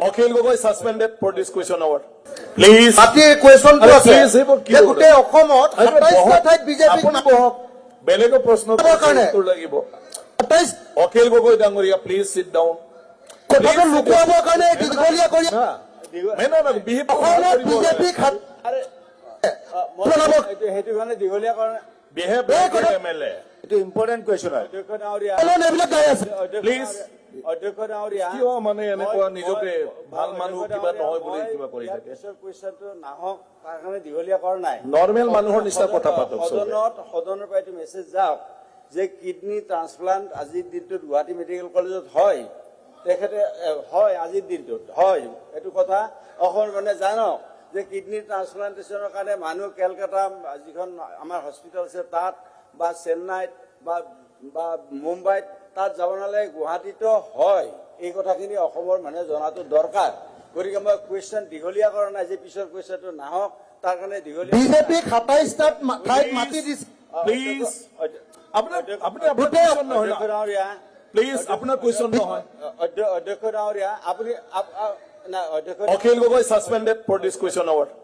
Akhil Gogoi suspended for this question hour. Please. মাটি কুৱেশ্যনটো আৰে আছে please, এইবোৰ কি যে হ'ল? গোটেই অসমত 27টা ঠাইত বিজেপি আপুনি বহক বেলেগৰ প্ৰশ্ন কাৰণে। উত্তৰ লাগিব 27 অখিল গগৈ ডাঙৰীয়া প্লিজ সিট ডাউন কথাটো লুকুৱাবৰ কাৰণে দীঘলীয়া কৰি অসমত বিজেপি সেইটো কাৰণে দীঘলীয়া কাৰণে এমএলএ এইটো ইম্পৰ্টেণ্ট কুৱেশ্যন হয় অধ্যক্ষ ডাঙৰীয়া এইবিলাক গাই আছে প্লিজ অধ্যক্ষ ডাঙৰীয়া কিয় মানে এনেকুৱা নিজকে ভাল মানুহ কিবা নহয় বুলি কিবা কৰি থাকে কুৱেশ্যনটো নাহক তাৰ কাৰণে দীঘলীয়া কৰা নাই নৰ্মেল মানুহৰ নিচিনা কথা পাতক সদনৰ পৰা এইটো মেছেজ যাওক যে কিডনী ট্ৰান্সপ্লান্ট আজিৰ দিনটোত গুৱাহাটী মেডিকেল কলেজত হয় তেখেতে হয় আজিৰ দিনটোত হয় এইটো কথা অসম মানে জানক যে কিডনী ট্ৰান্সপ্লান্টেশ্যনৰ কাৰণে মানুহ কেলকাতা যিখন আমাৰ হস্পিটেল আছে তাত বা চেন্নাইত বা মুম্বাইত তাত যাব নালাগে গুৱাহাটীতো হয় এই কথাখিনি অসমৰ মানুহে জনাটো দৰকাৰ গতিকে মই কুৱেশ্যন দীঘলীয়া কৰা নাই যে পিছৰ কুৱেশ্যনটো নাহক তাৰ কাৰণে দীঘলীয়া বিজেপি 27টা ঠাইত মাটি দিছে প্লিজ আপোনাৰ অধ্যক্ষ ডাঙৰীয়া প্লিজ আপোনাৰ কুৱেশ্যন নহয় অধ্যক্ষ ডাঙৰীয়া আপুনি অধ্যক্ষ Akhil Gogoi suspended for this question hour.